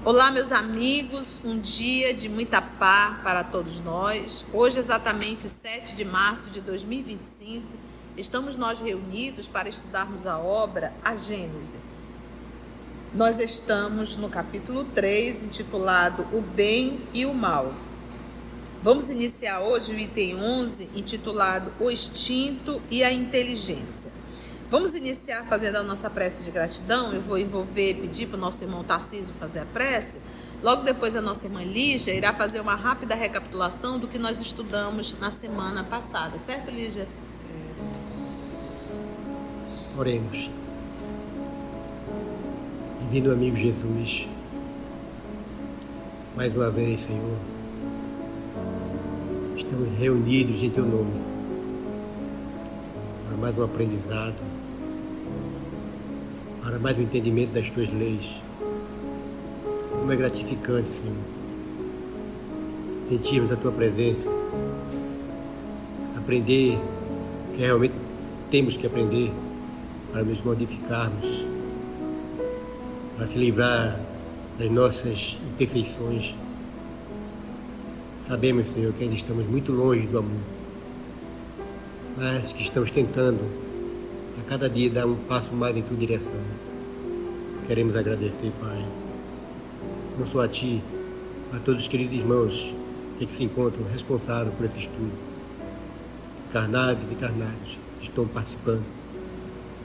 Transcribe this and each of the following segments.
Olá, meus amigos, um dia de muita paz para todos nós. Hoje, exatamente 7 de março de 2025, estamos nós reunidos para estudarmos a obra A Gênese. Nós estamos no capítulo 3, intitulado O Bem e o Mal. Vamos iniciar hoje o item 11, intitulado O Instinto e a Inteligência. Vamos iniciar fazendo a nossa prece de gratidão. Eu vou pedir para o nosso irmão Tarcísio fazer a prece. Logo depois a nossa irmã Lígia irá fazer uma rápida recapitulação do que nós estudamos na semana passada. Certo, Lígia? Oremos. Divino amigo Jesus, mais uma vez, Senhor, estamos reunidos em Teu nome para mais um aprendizado, para mais um entendimento das Tuas leis. Como é gratificante, Senhor, sentirmos a Tua presença, aprender o que realmente temos que aprender para nos modificarmos, para se livrar das nossas imperfeições. Sabemos, Senhor, que ainda estamos muito longe do amor, mas que estamos tentando a cada dia dar um passo mais em Tua direção. Queremos agradecer, Pai, não só a Ti, a todos os queridos irmãos que se encontram responsáveis por esse estudo, encarnados e encarnados, que estão participando,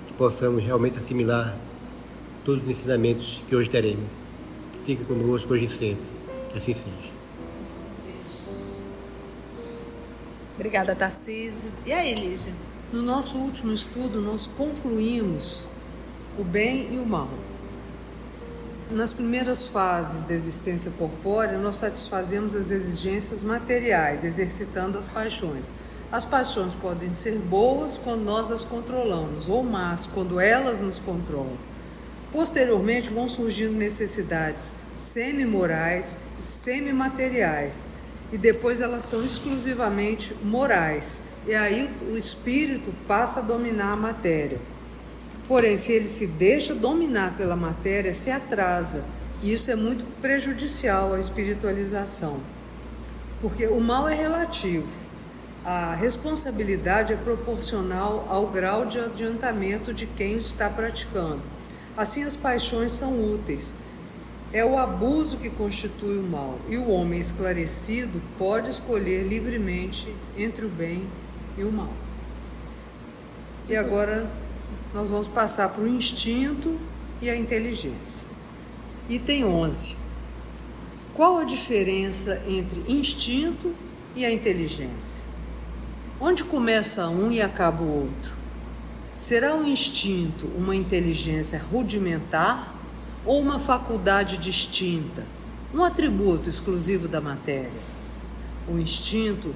que possamos realmente assimilar todos os ensinamentos que hoje teremos. Fica conosco hoje e sempre, que assim seja. Obrigada, Tarcísio. E aí, Lígia? No nosso último estudo, nós concluímos o bem e o mal. Nas primeiras fases da existência corpórea, nós satisfazemos as exigências materiais, exercitando as paixões. As paixões podem ser boas quando nós as controlamos, ou más quando elas nos controlam. Posteriormente, vão surgindo necessidades semi-morais e semi-materiais, e depois elas são exclusivamente morais, e aí o espírito passa a dominar a matéria. Porém, se ele se deixa dominar pela matéria, se atrasa, e isso é muito prejudicial à espiritualização, porque o mal é relativo, a responsabilidade é proporcional ao grau de adiantamento de quem o está praticando. Assim, as paixões são úteis. É o abuso que constitui o mal, e o homem esclarecido pode escolher livremente entre o bem e o mal. E agora nós vamos passar para o instinto e a inteligência. Item 11. Qual a diferença entre instinto e a inteligência? Onde começa um e acaba o outro? Será o instinto uma inteligência rudimentar ou uma faculdade distinta, um atributo exclusivo da matéria? O instinto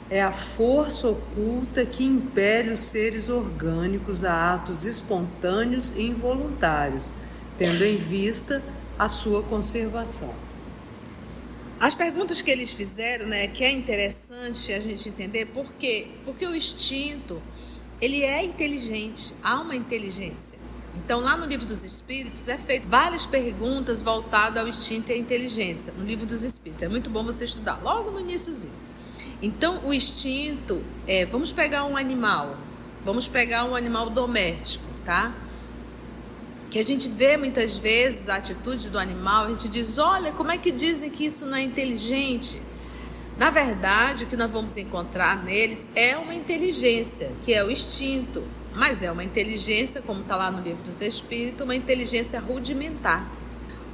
é a força oculta que impele os seres orgânicos a atos espontâneos e involuntários, tendo em vista a sua conservação. As perguntas que eles fizeram, que é interessante a gente entender por quê? Porque o instinto, ele é inteligente, há uma inteligência. Então, lá no Livro dos Espíritos, é feito várias perguntas voltadas ao instinto e à inteligência, no Livro dos Espíritos. É muito bom você estudar, logo no iniciozinho. Então, o instinto vamos pegar um animal doméstico, tá? Que a gente vê muitas vezes a atitude do animal, a gente diz, olha, como é que dizem que isso não é inteligente? Na verdade, o que nós vamos encontrar neles é uma inteligência, que é o instinto, mas é uma inteligência, como está lá no Livro dos Espíritos, uma inteligência rudimentar.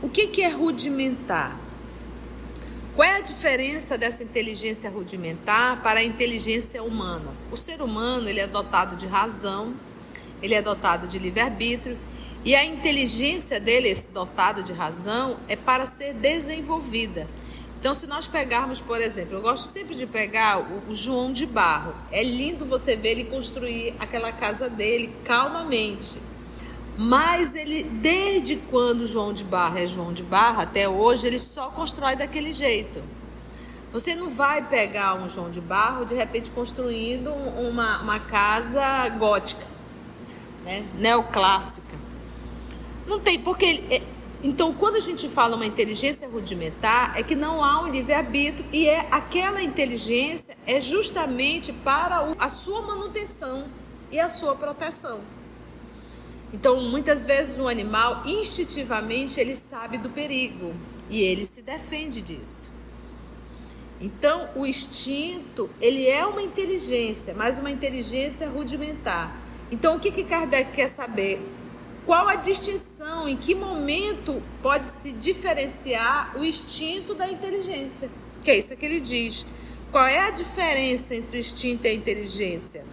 O que é rudimentar? Qual é a diferença dessa inteligência rudimentar para a inteligência humana? O ser humano, ele é dotado de razão, ele é dotado de livre-arbítrio, e a inteligência dele, esse dotado de razão, é para ser desenvolvida. Então, se nós pegarmos, por exemplo, eu gosto sempre de pegar o João de Barro. É lindo você ver ele construir aquela casa dele calmamente. Mas ele, desde quando João de Barro é João de Barro, até hoje, ele só constrói daquele jeito. Você não vai pegar um João de Barro, de repente, construindo uma casa gótica, neoclássica. Não tem, porque Então, quando a gente fala uma inteligência rudimentar, é que não há um livre-arbítrio e aquela inteligência é justamente para a sua manutenção e a sua proteção. Então, muitas vezes o animal, instintivamente, ele sabe do perigo e ele se defende disso. Então, o instinto, ele é uma inteligência, mas uma inteligência rudimentar. Então, o que Kardec quer saber? Qual a distinção, em que momento pode se diferenciar o instinto da inteligência? Que é isso que ele diz. Qual é a diferença entre o instinto e a inteligência?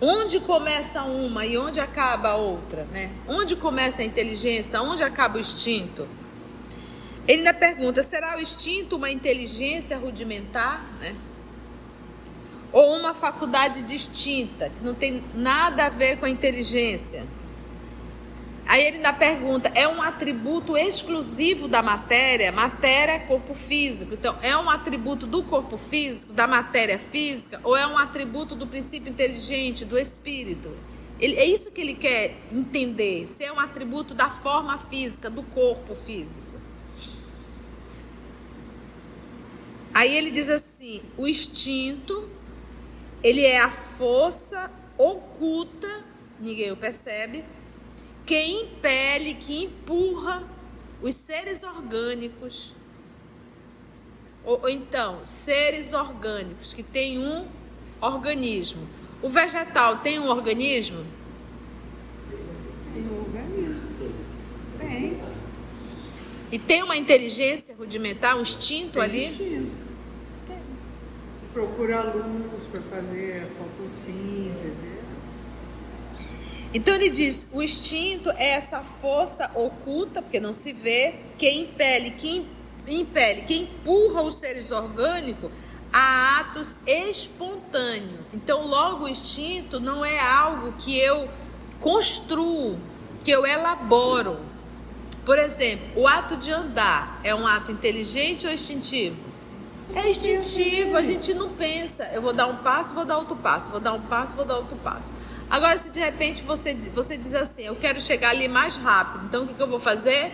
Onde começa uma e onde acaba a outra, né? Onde começa a inteligência, onde acaba o instinto? Ele ainda pergunta, será o instinto uma inteligência rudimentar, né? Ou uma faculdade distinta, que não tem nada a ver com a inteligência? Aí ele ainda pergunta, é um atributo exclusivo da matéria? Matéria é corpo físico. Então, é um atributo do corpo físico, da matéria física? Ou é um atributo do princípio inteligente, do espírito? É isso que ele quer entender. Se é um atributo da forma física, do corpo físico. Aí ele diz assim, o instinto, ele é a força oculta, ninguém o percebe, que impele, que empurra os seres orgânicos, ou então, seres orgânicos que têm um organismo. O vegetal tem um organismo? Tem um organismo. Tem. E tem uma inteligência rudimentar, um instinto ali? Instinto. Tem. Procura luz para fazer a fotossíntese. Então ele diz, o instinto é essa força oculta, porque não se vê, que impele, que empurra os seres orgânicos a atos espontâneos. Então logo o instinto não é algo que eu construo, que eu elaboro. Por exemplo, o ato de andar é um ato inteligente ou instintivo? É instintivo, a gente não pensa, eu vou dar um passo, vou dar outro passo, vou dar um passo, vou dar outro passo. Agora, se de repente você diz assim, eu quero chegar ali mais rápido, então o que eu vou fazer?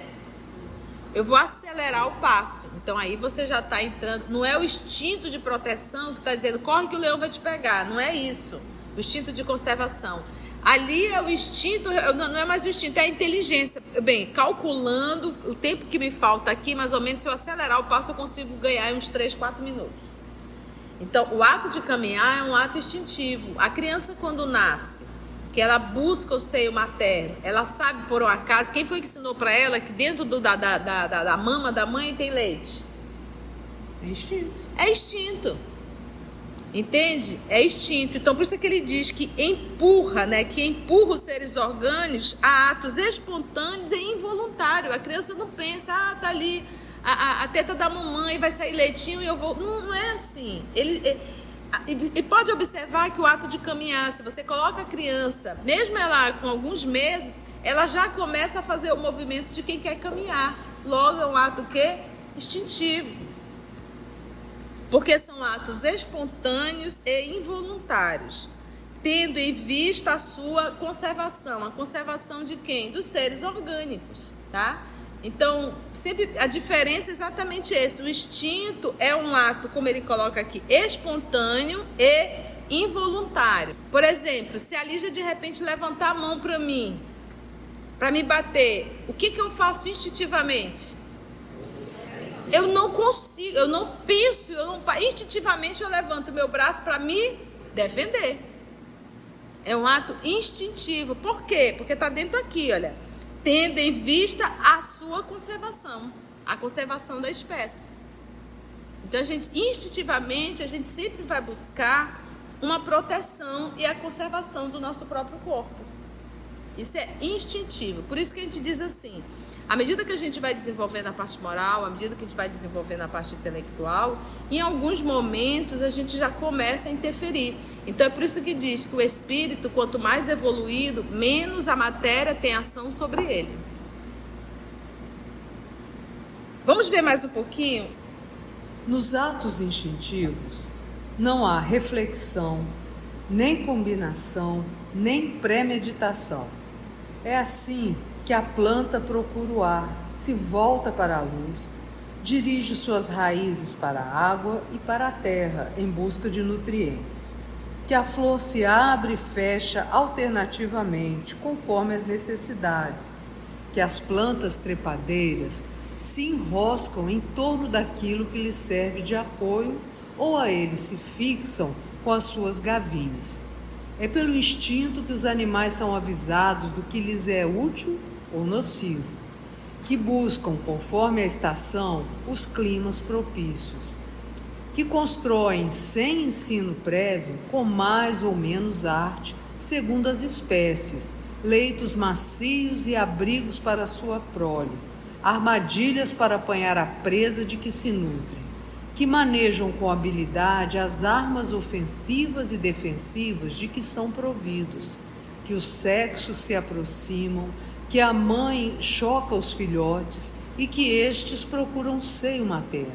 Eu vou acelerar o passo. Então aí você já está entrando, não é o instinto de proteção que está dizendo, corre que o leão vai te pegar, não é isso. O instinto de conservação. Ali é o instinto, não é mais o instinto, é a inteligência. Bem, calculando o tempo que me falta aqui, mais ou menos, se eu acelerar o passo, eu consigo ganhar uns 3, 4 minutos. Então, o ato de caminhar é um ato instintivo. A criança, quando nasce, que ela busca o seio materno, ela sabe por um acaso, quem foi que ensinou para ela que dentro da mama da mãe tem leite? É instinto. É instinto. Entende? É instinto. Então, por isso é que ele diz que empurra, né? Que empurra os seres orgânicos a atos espontâneos e involuntários. A criança não pensa, tá ali a teta da mamãe, vai sair leitinho e eu vou... Não é assim. E pode observar que o ato de caminhar, se você coloca a criança, mesmo ela com alguns meses, ela já começa a fazer o movimento de quem quer caminhar. Logo é um ato que? Instintivo. Porque são atos espontâneos e involuntários, tendo em vista a sua conservação. A conservação de quem? Dos seres orgânicos, tá? Então, sempre a diferença é exatamente esse. O instinto é um ato, como ele coloca aqui, espontâneo e involuntário. Por exemplo, se a Lígia de repente levantar a mão para mim bater, o que eu faço instintivamente? Eu não consigo, eu não penso, instintivamente eu levanto meu braço para me defender. É um ato instintivo. Por quê? Porque está dentro aqui, olha. Tendo em vista a sua conservação, a conservação da espécie. Então, instintivamente, a gente sempre vai buscar uma proteção e a conservação do nosso próprio corpo. Isso é instintivo. Por isso que a gente diz assim, à medida que a gente vai desenvolvendo a parte moral, à medida que a gente vai desenvolvendo a parte intelectual, em alguns momentos a gente já começa a interferir. Então é por isso que diz que o espírito, quanto mais evoluído, menos a matéria tem ação sobre ele. Vamos ver mais um pouquinho? Nos atos instintivos, não há reflexão, nem combinação, nem premeditação. É assim que a planta procura o ar, se volta para a luz, dirige suas raízes para a água e para a terra em busca de nutrientes, que a flor se abre e fecha alternativamente, conforme as necessidades, que as plantas trepadeiras se enroscam em torno daquilo que lhes serve de apoio ou a eles se fixam com as suas gavinhas. É pelo instinto que os animais são avisados do que lhes é útil ou nocivo, que buscam, conforme a estação, os climas propícios, que constroem sem ensino prévio, com mais ou menos arte, segundo as espécies, leitos macios e abrigos para sua prole, armadilhas para apanhar a presa de que se nutrem, que manejam com habilidade as armas ofensivas e defensivas de que são providos, que os sexos se aproximam, que a mãe choca os filhotes e que estes procuram seio materno.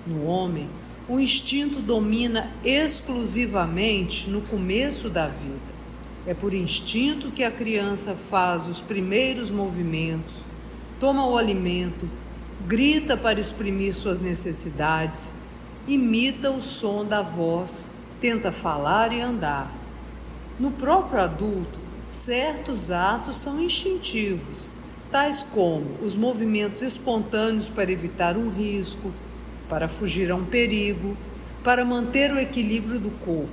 No homem, o instinto domina exclusivamente no começo da vida. É por instinto que a criança faz os primeiros movimentos, toma o alimento, grita para exprimir suas necessidades, imita o som da voz, tenta falar e andar. No próprio adulto, certos atos são instintivos, tais como os movimentos espontâneos para evitar um risco, para fugir a um perigo, para manter o equilíbrio do corpo.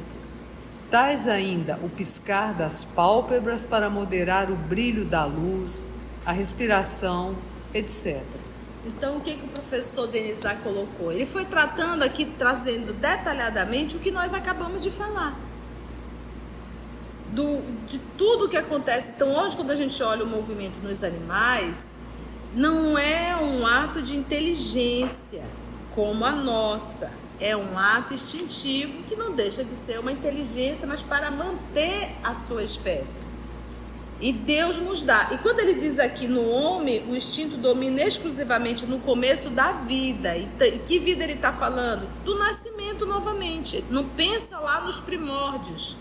Tais ainda o piscar das pálpebras para moderar o brilho da luz, a respiração, etc. Então, o que o professor Denizar colocou? Ele foi tratando aqui, trazendo detalhadamente o que nós acabamos de falar. De tudo que acontece. Então, hoje, quando a gente olha o movimento nos animais, não é um ato de inteligência como a nossa. É um ato instintivo que não deixa de ser uma inteligência, mas para manter a sua espécie. E Deus nos dá. E quando ele diz aqui no homem, o instinto domina exclusivamente no começo da vida. E que vida ele está falando? Do nascimento novamente. Não pensa lá nos primórdios.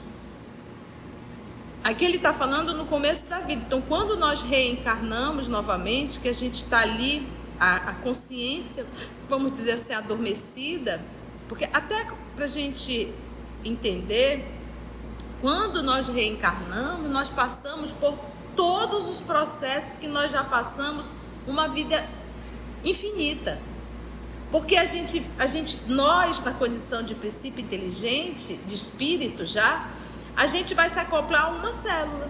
Aqui ele está falando no começo da vida. Então, quando nós reencarnamos novamente, que a gente está ali, a consciência, vamos dizer assim, adormecida, porque até para a gente entender, quando nós reencarnamos, nós passamos por todos os processos que nós já passamos, uma vida infinita. Porque nós, na condição de princípio inteligente, de espírito já, a gente vai se acoplar a uma célula.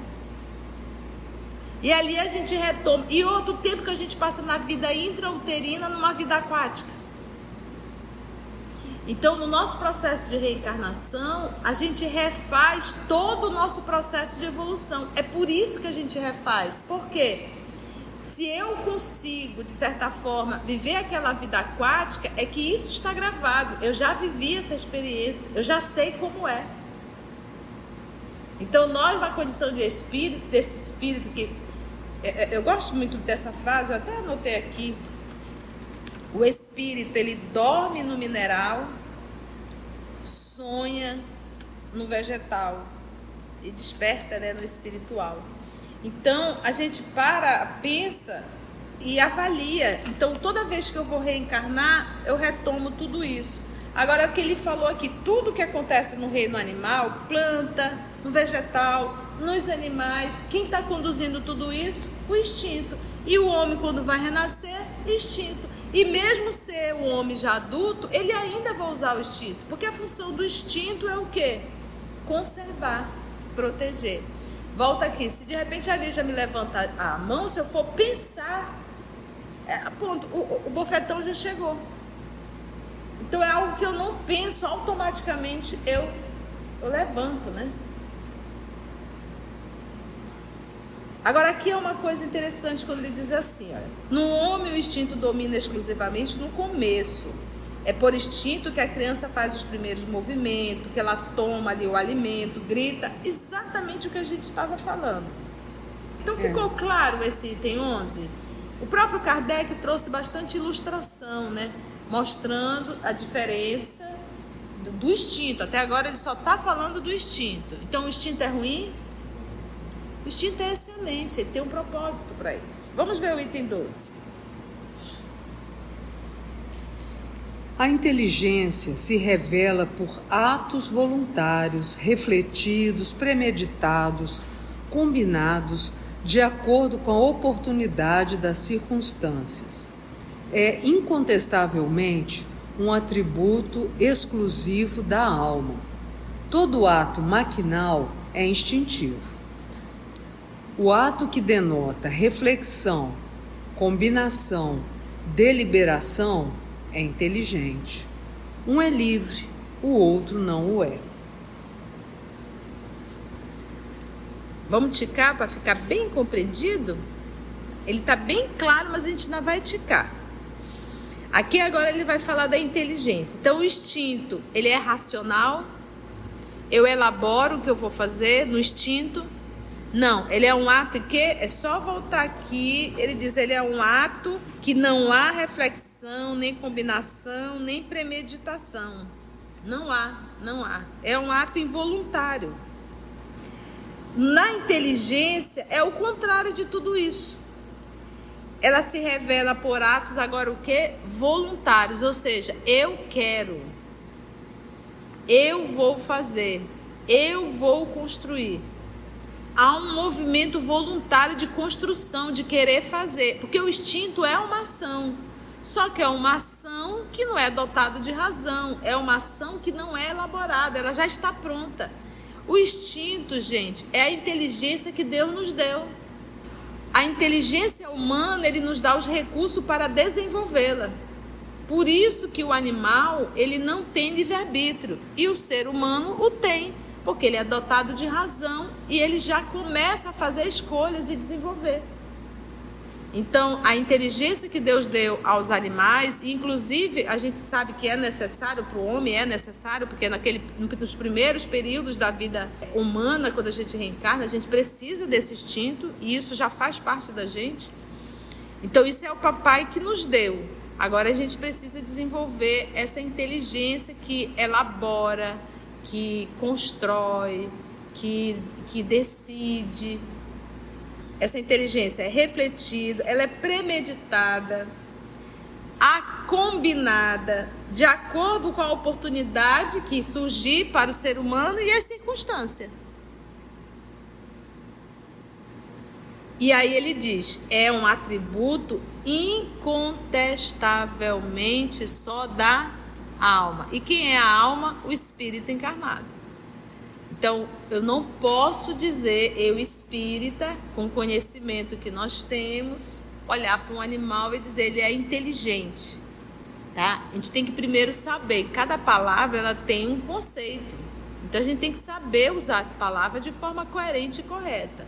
E ali a gente retoma. E outro tempo que a gente passa na vida intrauterina, numa vida aquática. Então, no nosso processo de reencarnação, a gente refaz todo o nosso processo de evolução. É por isso que a gente refaz. Por quê? Se eu consigo, de certa forma, viver aquela vida aquática, é que isso está gravado. Eu já vivi essa experiência, eu já sei como é. Então, nós, na condição de espírito, desse espírito que... Eu gosto muito dessa frase, eu até anotei aqui. O espírito, ele dorme no mineral, sonha no vegetal e desperta, né, no espiritual. Então, a gente pensa e avalia. Então, toda vez que eu vou reencarnar, eu retomo tudo isso. Agora, o que ele falou aqui, tudo que acontece no reino animal, planta, no vegetal, nos animais, quem está conduzindo tudo isso? O instinto. E o homem, quando vai renascer, instinto. E mesmo ser o homem já adulto, ele ainda vai usar o instinto. Porque a função do instinto é o quê? Conservar, proteger. Volta aqui, se de repente a Lígia me levanta a mão, se eu for pensar, ponto, o bofetão já chegou. Então é algo que eu não penso, automaticamente eu levanto, né? Agora aqui é uma coisa interessante quando ele diz assim, olha, no homem o instinto domina exclusivamente no começo. É por instinto que a criança faz os primeiros movimentos, que ela toma ali o alimento, grita, exatamente o que a gente estava falando. Então ficou claro esse item 11? O próprio Kardec trouxe bastante ilustração, né? Mostrando a diferença do instinto. Até agora ele só está falando do instinto. Então o instinto é ruim? O instinto é excelente, ele tem um propósito para isso. Vamos ver o item 12. A inteligência se revela por atos voluntários, refletidos, premeditados, combinados, de acordo com a oportunidade das circunstâncias. É incontestavelmente um atributo exclusivo da alma. Todo ato maquinal é instintivo. O ato que denota reflexão, combinação, deliberação é inteligente. Um é livre, o outro não o é. Vamos ticar para ficar bem compreendido? Ele está bem claro, mas a gente ainda vai ticar. Aqui agora ele vai falar da inteligência. Então o instinto, ele é racional? Eu elaboro o que eu vou fazer no instinto? Não, ele é um ato que é só voltar aqui, ele diz, ele é um ato que não há reflexão, nem combinação, nem premeditação. Não há. É um ato involuntário. Na inteligência é o contrário de tudo isso. Ela se revela por atos agora o quê? Voluntários, ou seja, eu quero, eu vou fazer, eu vou construir. Há um movimento voluntário de construção, de querer fazer, porque o instinto é uma ação, só que é uma ação que não é dotada de razão, é uma ação que não é elaborada, ela já está pronta. O instinto, gente, é a inteligência que Deus nos deu. A inteligência humana, ele nos dá os recursos para desenvolvê-la. Por isso que o animal, ele não tem livre-arbítrio, e o ser humano o tem. Porque ele é dotado de razão e ele já começa a fazer escolhas e desenvolver. Então, a inteligência que Deus deu aos animais, inclusive a gente sabe que é necessário para o homem, é necessário, porque nos primeiros períodos da vida humana, quando a gente reencarna, a gente precisa desse instinto e isso já faz parte da gente. Então, isso é o papai que nos deu. Agora a gente precisa desenvolver essa inteligência que elabora, que constrói, que decide. Essa inteligência é refletida, ela é premeditada, combinada, de acordo com a oportunidade que surgir para o ser humano e a circunstância. E aí ele diz, é um atributo incontestavelmente só da alma. E quem é a alma? O espírito encarnado. Então, eu não posso dizer, eu espírita, com o conhecimento que nós temos, olhar para um animal e dizer ele é inteligente, tá? A gente tem que primeiro saber, cada palavra ela tem um conceito. Então, a gente tem que saber usar as palavras de forma coerente e correta.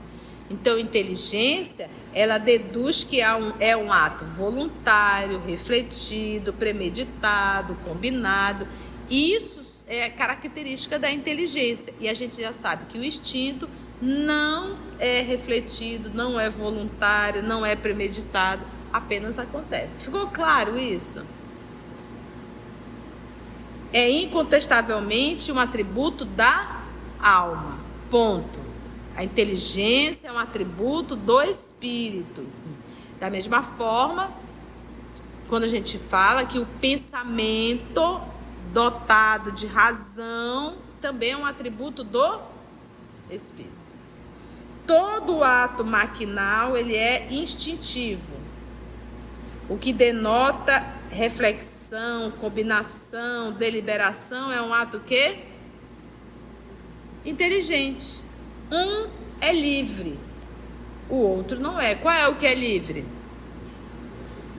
Então, inteligência, ela deduz que é um ato voluntário, refletido, premeditado, combinado. Isso é característica da inteligência. E a gente já sabe que o instinto não é refletido, não é voluntário, não é premeditado, apenas acontece. Ficou claro isso? É incontestavelmente um atributo da alma. Ponto. A inteligência é um atributo do espírito. Da mesma forma, quando a gente fala que o pensamento dotado de razão também é um atributo do espírito. Todo ato maquinal, ele é instintivo. O que denota reflexão, combinação, deliberação é um ato que? Inteligente. Um é livre, o outro não é. Qual é o que é livre?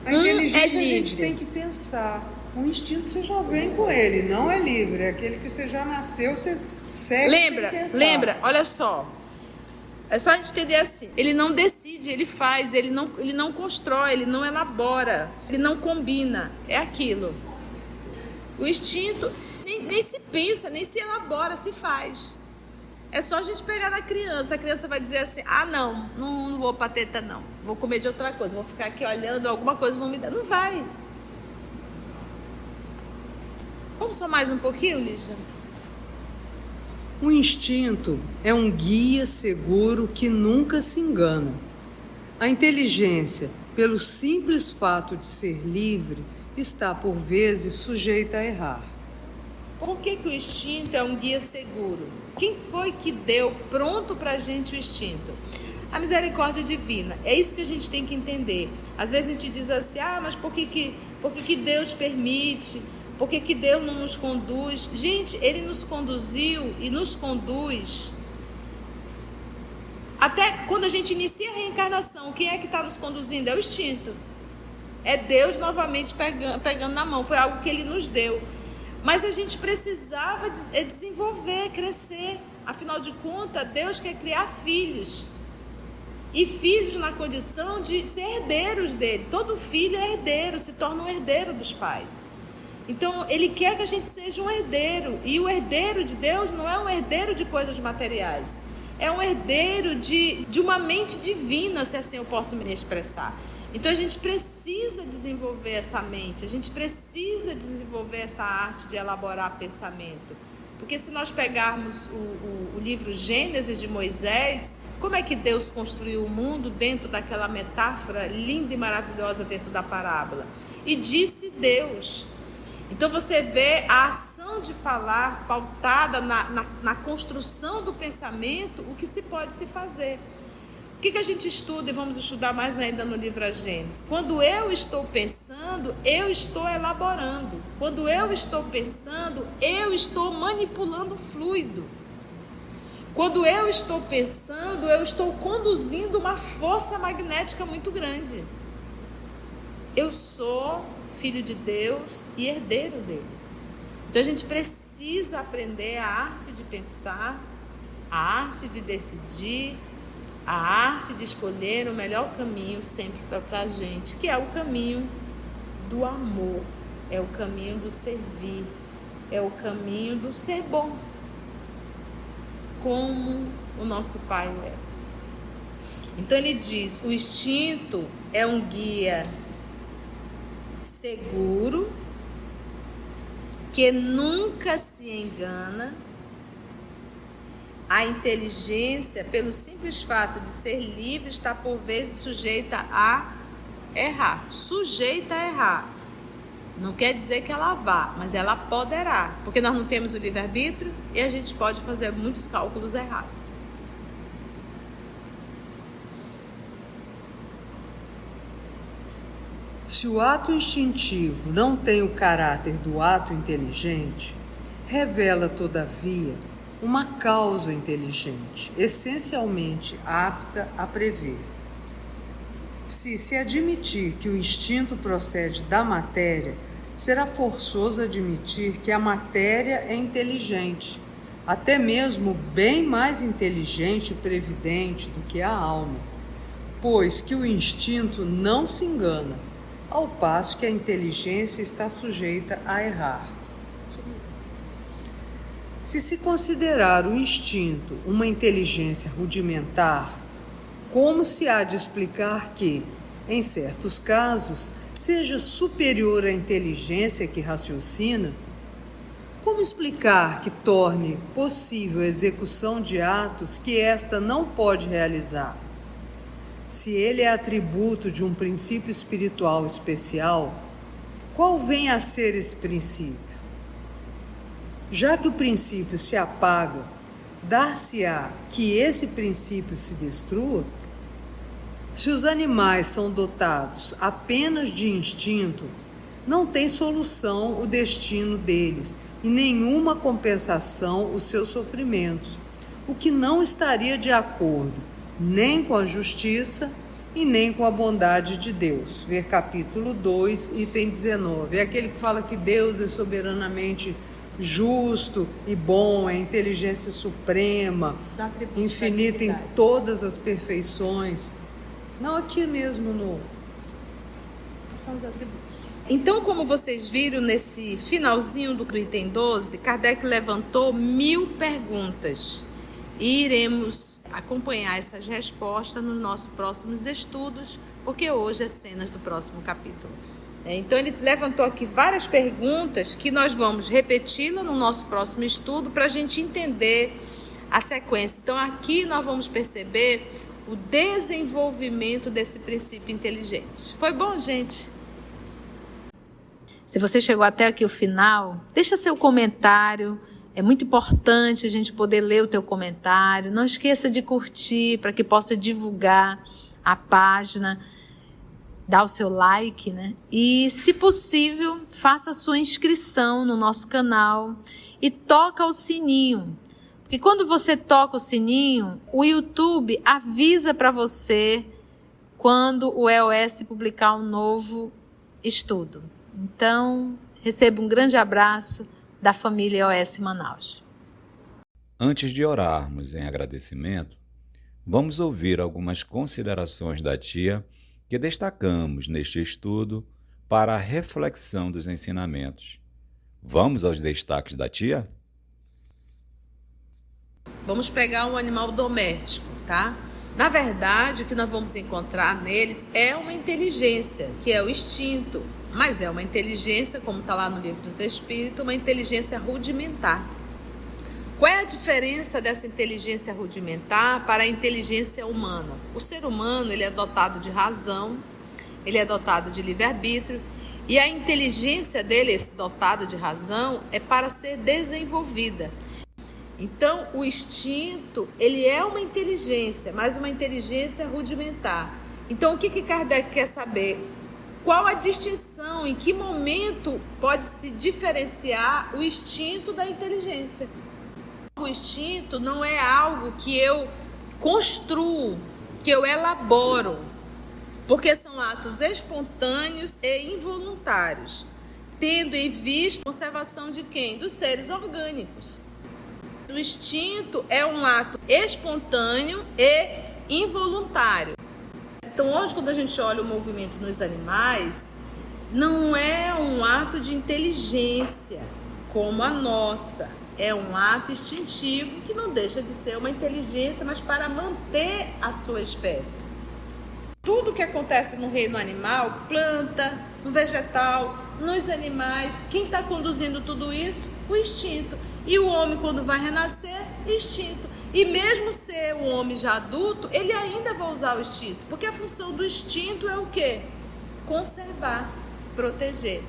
A inteligência a gente tem que pensar. O instinto você já vem com ele, não é livre. É aquele que você já nasceu, você segue sem pensar. Lembra, olha só. É só a gente entender assim. Ele não decide, ele faz, ele não constrói, ele não elabora, ele não combina. É aquilo. O instinto nem se pensa, nem se elabora, se faz. É só a gente pegar na criança. A criança vai dizer assim, não vou pra teta não. Vou comer de outra coisa, vou ficar aqui olhando, alguma coisa vão me dar. Não vai. Vamos só mais um pouquinho, Lígia? O instinto é um guia seguro que nunca se engana. A inteligência, pelo simples fato de ser livre, está por vezes sujeita a errar. Por que o instinto é um guia seguro? Quem foi que deu pronto para a gente o instinto? A misericórdia divina. É isso que a gente tem que entender. Às vezes a gente diz assim, mas por que Deus permite? Por que Deus não nos conduz? Gente, Ele nos conduziu e nos conduz. Até quando a gente inicia a reencarnação, quem é que está nos conduzindo? É o instinto. É Deus novamente pegando na mão. Foi algo que Ele nos deu. Mas a gente precisava desenvolver, crescer. Afinal de contas, Deus quer criar filhos. E filhos na condição de ser herdeiros dele. Todo filho é herdeiro, se torna um herdeiro dos pais. Então, Ele quer que a gente seja um herdeiro. E o herdeiro de Deus não é um herdeiro de coisas materiais. É um herdeiro de uma mente divina, se assim eu posso me expressar. Então, a gente precisa desenvolver essa mente. A gente precisa desenvolver essa arte de elaborar pensamento. Porque se nós pegarmos o livro Gênesis de Moisés, como é que Deus construiu o mundo dentro daquela metáfora linda e maravilhosa dentro da parábola? E disse Deus. Então você vê a ação de falar pautada na construção do pensamento, o que se pode se fazer. O que a gente estuda e vamos estudar mais ainda no livro A Gênesis? Quando eu estou pensando, eu estou elaborando. Quando eu estou pensando, eu estou manipulando o fluido. Quando eu estou pensando, eu estou conduzindo uma força magnética muito grande. Eu sou filho de Deus e herdeiro dele. Então a gente precisa aprender a arte de pensar, a arte de decidir, a arte de escolher o melhor caminho sempre para a gente, que é o caminho do amor, é o caminho do servir, é o caminho do ser bom, como o nosso Pai o é. Então ele diz, o instinto é um guia seguro, que nunca se engana. A inteligência, pelo simples fato de ser livre, está por vezes sujeita a errar. Sujeita a errar. Não quer dizer que ela vá, mas ela poderá. Porque nós não temos o livre-arbítrio e a gente pode fazer muitos cálculos errados. Se o ato instintivo não tem o caráter do ato inteligente, revela, todavia, uma causa inteligente, essencialmente apta a prever. Se admitir que o instinto procede da matéria, será forçoso admitir que a matéria é inteligente, até mesmo bem mais inteligente e previdente do que a alma, pois que o instinto não se engana, ao passo que a inteligência está sujeita a errar. Se considerar o instinto uma inteligência rudimentar, como se há de explicar que, em certos casos, seja superior à inteligência que raciocina? Como explicar que torne possível a execução de atos que esta não pode realizar? Se ele é atributo de um princípio espiritual especial, qual vem a ser esse princípio? Já que o princípio se apaga, dar-se-á que esse princípio se destrua? Se os animais são dotados apenas de instinto, não tem solução o destino deles e nenhuma compensação os seus sofrimentos, o que não estaria de acordo nem com a justiça e nem com a bondade de Deus. Ver capítulo 2, item 19. É aquele que fala que Deus é soberanamente justo e bom, é a inteligência suprema, infinita em todas as perfeições. Não, aqui mesmo são os atributos. Então, como vocês viram nesse finalzinho do item 12, Kardec levantou 1000 perguntas. E iremos acompanhar essas respostas nos nossos próximos estudos, porque hoje é cenas do próximo capítulo. Então ele levantou aqui várias perguntas que nós vamos repeti-la no nosso próximo estudo para a gente entender a sequência. Então aqui nós vamos perceber o desenvolvimento desse princípio inteligente. Foi bom, gente? Se você chegou até aqui o final, deixa seu comentário. É muito importante a gente poder ler o teu comentário. Não esqueça de curtir para que possa divulgar a página. Dá o seu like, né? E, se possível, faça a sua inscrição no nosso canal e toca o sininho. Porque quando você toca o sininho, o YouTube avisa para você quando o EOS publicar um novo estudo. Então, receba um grande abraço da família EOS Manaus. Antes de orarmos em agradecimento, vamos ouvir algumas considerações da tia que destacamos neste estudo para a reflexão dos ensinamentos. Vamos aos destaques da tia? Vamos pegar um animal doméstico, tá? Na verdade, o que nós vamos encontrar neles é uma inteligência, que é o instinto. Mas é uma inteligência, como está lá no Livro dos Espíritos, uma inteligência rudimentar. Qual é a diferença dessa inteligência rudimentar para a inteligência humana? O ser humano, ele é dotado de razão, ele é dotado de livre-arbítrio, e a inteligência dele, esse dotado de razão, é para ser desenvolvida. Então, o instinto, ele é uma inteligência, mas uma inteligência rudimentar. Então, o que Kardec quer saber? Qual a distinção, em que momento pode se diferenciar o instinto da inteligência? O instinto não é algo que eu construo, que eu elaboro, porque são atos espontâneos e involuntários, tendo em vista a conservação de quem? Dos seres orgânicos. O instinto é um ato espontâneo e involuntário. Então, hoje, quando a gente olha o movimento nos animais, não é um ato de inteligência como a nossa. É um ato instintivo que não deixa de ser uma inteligência, mas para manter a sua espécie. Tudo que acontece no reino animal, planta, no vegetal, nos animais, quem está conduzindo tudo isso? O instinto. E o homem, quando vai renascer, instinto. E mesmo ser um homem já adulto, ele ainda vai usar o instinto. Porque a função do instinto é o quê? Conservar, proteger.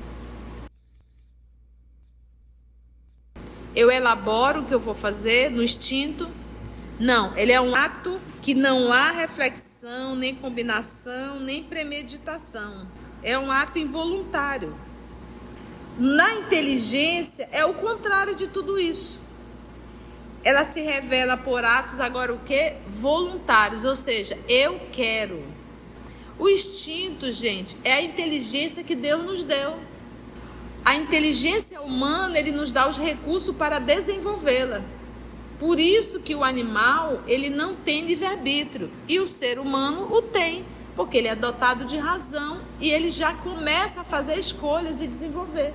Eu elaboro o que eu vou fazer no instinto? Não, ele é um ato que não há reflexão, nem combinação, nem premeditação. É um ato involuntário. Na inteligência é o contrário de tudo isso. Ela se revela por atos agora o quê? Voluntários, ou seja, eu quero. O instinto, gente, é a inteligência que Deus nos deu. A inteligência humana, ele nos dá os recursos para desenvolvê-la. Por isso que o animal, ele não tem livre-arbítrio. E o ser humano o tem, porque ele é dotado de razão e ele já começa a fazer escolhas e desenvolver.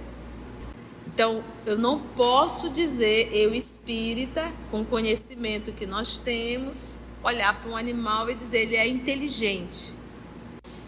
Então, eu não posso dizer, eu espírita, com o conhecimento que nós temos, olhar para um animal e dizer ele é inteligente.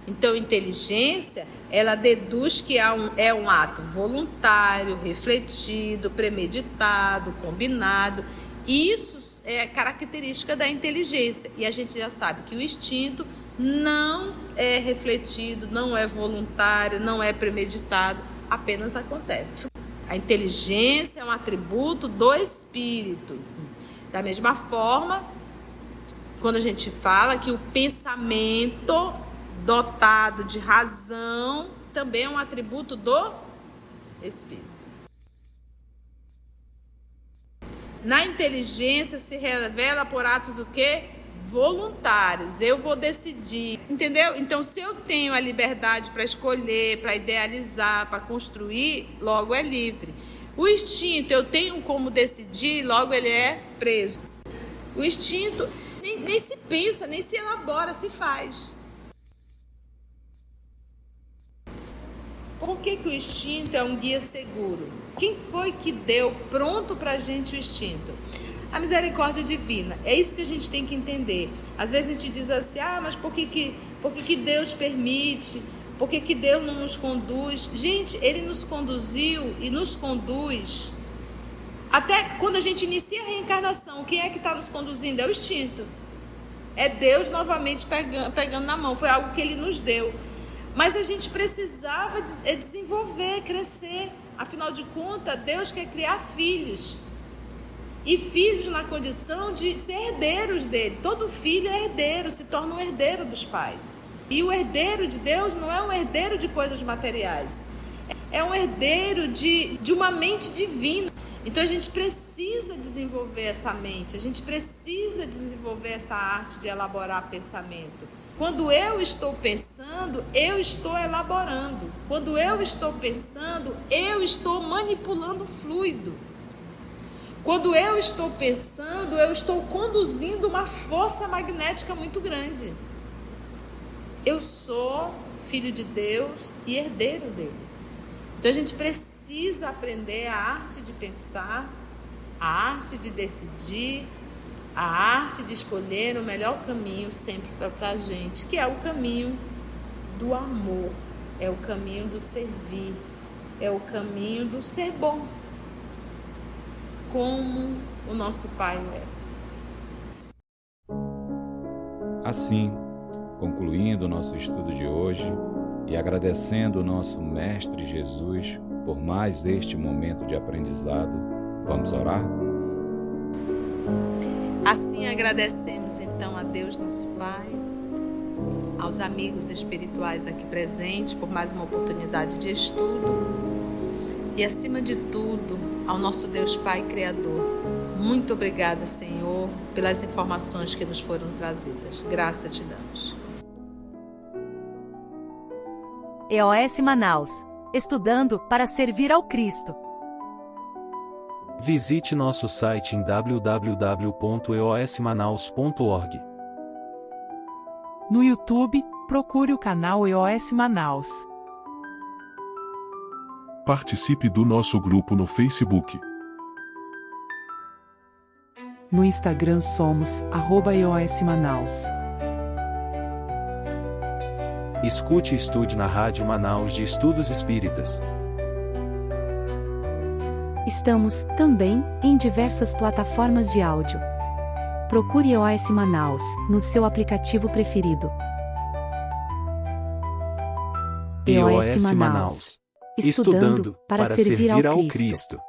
Então, inteligência, ela deduz que é um ato voluntário, refletido, premeditado, combinado. Isso é característica da inteligência. E a gente já sabe que o instinto não é refletido, não é voluntário, não é premeditado, apenas acontece. A inteligência é um atributo do espírito. Da mesma forma, quando a gente fala que o pensamento dotado de razão também é um atributo do espírito. Na inteligência se revela por atos o quê? Voluntários. Eu vou decidir, entendeu? Então, se eu tenho a liberdade para escolher, para idealizar, para construir, logo é livre. O instinto, eu tenho como decidir, logo ele é preso. O instinto nem se pensa, nem se elabora, se faz. Por que o instinto é um guia seguro? Quem foi que deu pronto para a gente o instinto? A misericórdia divina. É isso que a gente tem que entender. Às vezes a gente diz assim, mas por que Deus permite Por que Deus não nos conduz? Gente, Ele nos conduziu e nos conduz. Até quando a gente inicia a reencarnação, quem é que está nos conduzindo? É o instinto. É Deus novamente pegando na mão. Foi algo que Ele nos deu. Mas a gente precisava desenvolver, crescer. Afinal de contas, Deus quer criar filhos. E filhos na condição de ser herdeiros dele. Todo filho é herdeiro, se torna um herdeiro dos pais. E o herdeiro de Deus não é um herdeiro de coisas materiais. É um herdeiro de uma mente divina. Então a gente precisa desenvolver essa mente. A gente precisa desenvolver essa arte de elaborar pensamento. Quando eu estou pensando, eu estou elaborando. Quando eu estou pensando, eu estou manipulando o fluido. Quando eu estou pensando, eu estou conduzindo uma força magnética muito grande. Eu sou filho de Deus e herdeiro dele. Então a gente precisa aprender a arte de pensar, a arte de decidir, a arte de escolher o melhor caminho sempre para a gente, que é o caminho do amor, é o caminho do servir, é o caminho do ser bom, como o nosso Pai é. Assim, concluindo o nosso estudo de hoje e agradecendo o nosso Mestre Jesus por mais este momento de aprendizado, vamos orar? Assim agradecemos então a Deus nosso Pai, aos amigos espirituais aqui presentes por mais uma oportunidade de estudo e acima de tudo ao nosso Deus Pai Criador. Muito obrigada, Senhor, pelas informações que nos foram trazidas. Graça te damos. EOS Manaus. Estudando para servir ao Cristo. Visite nosso site em www.eosmanaus.org. No YouTube, procure o canal EOS Manaus. Participe do nosso grupo no Facebook. No Instagram somos @EOS Manaus. Escute e estude na Rádio Manaus de Estudos Espíritas. Estamos, também, em diversas plataformas de áudio. Procure EOS Manaus, no seu aplicativo preferido. EOS Manaus. Estudando para servir ao Cristo.